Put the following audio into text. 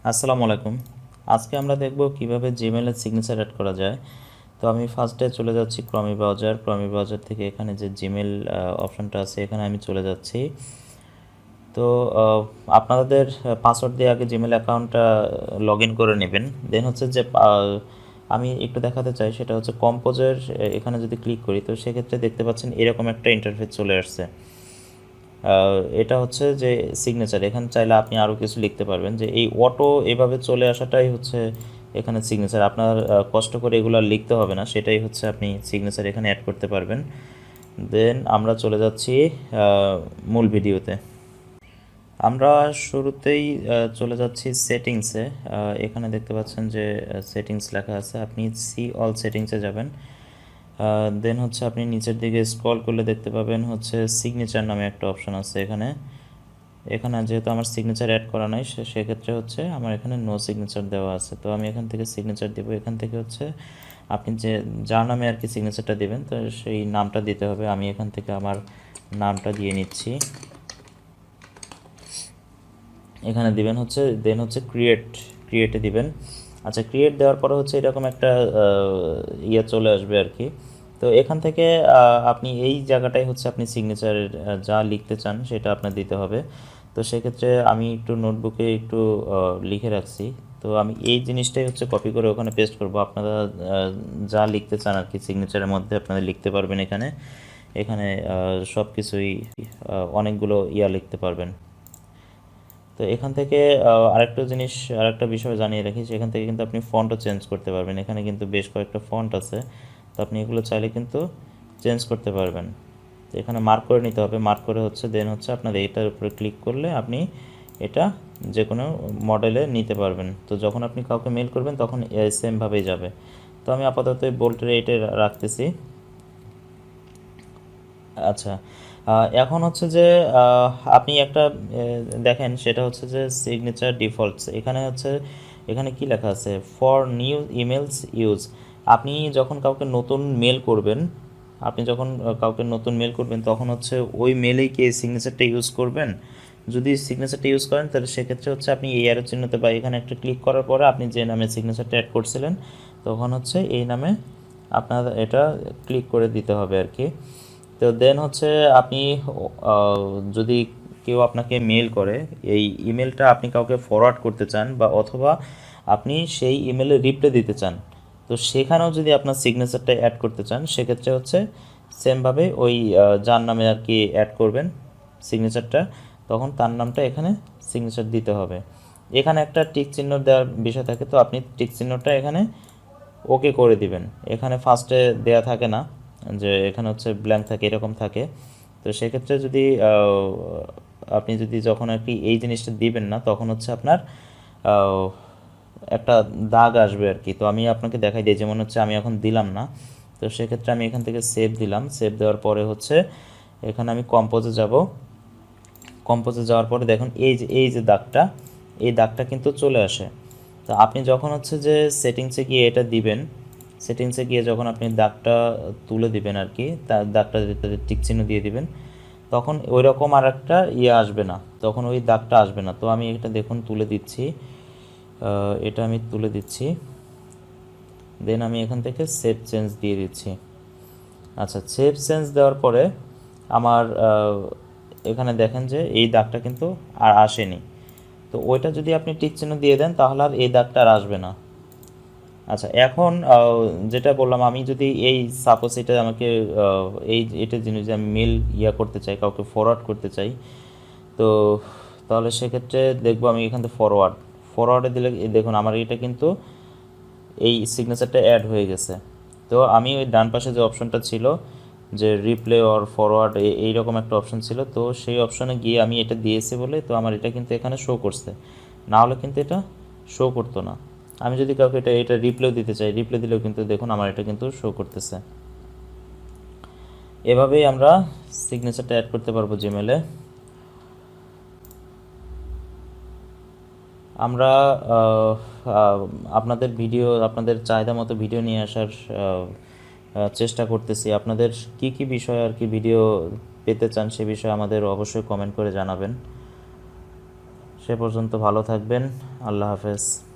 আসসালামু আলাইকুম। আজকে আমরা দেখব কিভাবে জিমেইলের সিগনেচার অ্যাড করা যায়। তো আমি ফার্স্টে চলে যাচ্ছি ক্রমি ব্রাউজার থেকে এখানে যে জিমেইল অপশনটা আছে এখানে আমি চলে যাচ্ছি। তো আপনাদের পাসওয়ার্ড দিয়ে আগে জিমেইল অ্যাকাউন্টটা লগ ইন করে নেবেন। দেন হচ্ছে যে আমি একটু দেখাতে চাই, সেটা হচ্ছে কম্পোজের এখানে যদি ক্লিক করি তো সেক্ষেত্রে দেখতে পাচ্ছেন এরকম একটা ইন্টারফেস চলে আসছে। এটা হচ্ছে যে সিগনেচার, এখানে চাইলে আপনি আরও কিছু লিখতে পারবেন। যে এই অটো এভাবে চলে আসাটাই হচ্ছে এখানে সিগনেচার, আপনার কষ্ট করে এগুলো লিখতে হবে না, সেটাই হচ্ছে আপনি সিগনেচার এখানে অ্যাড করতে পারবেন। দেন আমরা চলে যাচ্ছি মূল ভিডিওতে। আমরা শুরুতেই চলে যাচ্ছি সেটিংসে। এখানে দেখতে পাচ্ছেন যে সেটিংস লেখা আছে, আপনি সি অল সেটিংসে যাবেন। দেন হচ্ছে আপনি নিচের দিকে স্ক্রল করলে দেখতে পাবেন হচ্ছে সিগনেচার নামে একটা অপশন আছে। এখানে এখানে যেহেতু আমার সিগনেচার অ্যাড করা নাই সেক্ষেত্রে হচ্ছে আমার এখানে নো সিগনেচার দেওয়া আছে। তো আমি এখান থেকে সিগনেচার দেবো। এখান থেকে হচ্ছে আপনি যে যার নামে আর কি সিগনেচারটা দেবেন তো সেই নামটা দিতে হবে। আমি এখান থেকে আমার নামটা দিয়ে নিচ্ছি, এখানে দিবেন হচ্ছে। দেন হচ্ছে ক্রিয়েটে দিবেন। আচ্ছা, ক্রিয়েট দেওয়ার পরে হচ্ছে এরকম একটা ইয়ে চলে আসবে আর কি। তো এখান থেকে আপনি এই জায়গাটাই হচ্ছে আপনি সিগনেচারের যা লিখতে চান সেটা আপনার দিতে হবে। তো সেক্ষেত্রে আমি একটু নোটবুকে একটু লিখে রাখছি। তো আমি এই জিনিসটাই হচ্ছে কপি করে ওখানে পেস্ট করব। আপনারা যা লিখতে চান আর কি সিগনেচারের মধ্যে আপনারা লিখতে পারবেন। এখানে এখানে সব কিছুই অনেকগুলো লিখতে পারবেন। তো এখান থেকে আরেকটা বিষয় জানিয়ে রাখি, সেখান থেকে কিন্তু আপনি ফন্টও চেঞ্জ করতে পারবেন। এখানে কিন্তু বেশ কয়েকটা ফন্ট আছে, তো আপনি এগুলো চাইলে কিন্তু চেঞ্জ করতে পারবেন। তো এখানে মার্ক করে নিতে হবে, মার্ক করে হচ্ছে দেন হচ্ছে আপনার এইটার উপরে ক্লিক করলে আপনি এটা যে কোনো মডেলে নিতে পারবেন। তো যখন আপনি কাউকে মেল করবেন তখন সেমভাবেই যাবে। তো আমি আপাতত এই বোল্টের এইটা রাখতেছি। আচ্ছা, এখন হচ্ছে যে আপনি একটা দেখেন, সেটা হচ্ছে যে সিগনেচার ডিফল্টস এখানে কি লেখা আছে, ফর নিউ ইমেলস ইউজ। আপনি যখন কাউকে নতুন মেল করবেন তখন হচ্ছে ওই মেলেই কি এই সিগনেচারটা ইউজ করবেন। যদি সিগনেচারটা ইউজ করেন তাহলে সেক্ষেত্রে হচ্ছে আপনি এই অ্যারো চিহ্নতে বা এখানে একটা ক্লিক করার পরে আপনি যে নামে সিগনেচারটা অ্যাড করছিলেন তখন হচ্ছে এই নামে আপনার এটা ক্লিক করে দিতে হবে আর কি। তো দেন হচ্ছে আপনি যদি কেউ আপনাকে মেল করে, এই ইমেলটা আপনি কাউকে ফরওয়ার্ড করতে চান বা অথবা আপনি সেই ইমেলে রিপ্লাই দিতে চান, তো সেখানেও যদি আপনার সিগনেচারটা অ্যাড করতে চান সেক্ষেত্রে হচ্ছে সেমভাবে ওই যার নামে আর কি অ্যাড করবেন সিগনেচারটা, তখন তার নামটা এখানে সিগনেচার দিতে হবে। এখানে একটা টিক চিহ্ন দেওয়ার বিষয় থাকে, তো আপনি টিক চিহ্নটা এখানে ওকে করে দিবেন। এখানে ফার্স্টে দেয়া থাকে না, যে এখানে হচ্ছে ব্ল্যাঙ্ক থাকে, এরকম থাকে। তো সেক্ষেত্রে যদি আপনি যদি যখন আর কি এই জিনিসটা দিবেন না তখন হচ্ছে আপনার আহ, একটা দাগ আসবে আর কি। তো আমি আপনাকে দেখাই দিই, যেমন হচ্ছে আমি এখন দিলাম না, তো সেক্ষেত্রে আমি এখান থেকে সেভ দিলাম। সেভ দেওয়ার পরে হচ্ছে এখানে আমি কম্পোজে যাব। কম্পোজে যাওয়ার পরে দেখুন এই যে দাগটা, এই দাগটা কিন্তু চলে আসে। তো আপনি যখন হচ্ছে যে সেটিংসে গিয়ে এটা দিবেন, সেটিংসে গিয়ে যখন আপনি দাগটা তুলে দিবেন আর কি, তার দাগটা টিক চিহ্ন দিয়ে দিবেন, তখন ওই রকম আর একটা আসবে না, তখন ওই দাগটা আসবে না। তো আমি এটা দেখুন তুলে দিচ্ছি, এটা আমি তুলে দিচ্ছি। দেন আমি এখান থেকে সেভ চেঞ্জ দিয়ে দিচ্ছি। আচ্ছা, সেভ চেঞ্জ দেওয়ার পরে আমার এখানে দেখেন যে এই দাগটা কিন্তু আর আসেনি। তো ওইটা যদি আপনি টিক চিহ্ন দিয়ে দেন তাহলে আর এই দাগটা আর আসবে না। আচ্ছা, এখন যেটা বললাম, আমি যদি এই সাপোজ এটা আমাকে এটা জিনিস যে আমি মেল করতে চাই, কাউকে ফরওয়ার্ড করতে চাই, তো তাহলে সেক্ষেত্রে দেখবো আমি এখান থেকে ফরওয়ার্ডে দিলে দেখুন আমার এটা কিন্তু এই সিগনেচারটা অ্যাড হয়ে গেছে। তো আমি ওই ডান পাশে যে অপশনটা ছিল যে রিপ্লে অর ফরওয়ার্ড, এইরকম একটা অপশন ছিল, তো সেই অপশনে গিয়ে আমি এটা দিয়েছি বলে তো আমার এটা কিন্তু এখানে শো করছে, না হলে কিন্তু এটা শো করতো না। আমি যদি কাউকে এটা রিপ্লেও দিতে চাই, রিপ্লে দিলেও কিন্তু দেখুন আমার এটা কিন্তু শো করতেছে। এভাবেই আমরা সিগনেচারটা অ্যাড করতে পারবো জিমেলে। আমরা আহ, আহ, আপনাদের চাহিদা মতো ভিডিও নিয়ে আসার চেষ্টা করতেছি। আপনাদের কি কি বিষয় আর কি ভিডিও পেতে চান সে বিষয়ে আমাদের অবশ্যই কমেন্ট করে জানাবেন। সে পর্যন্ত ভালো থাকবেন। আল্লাহ হাফেজ।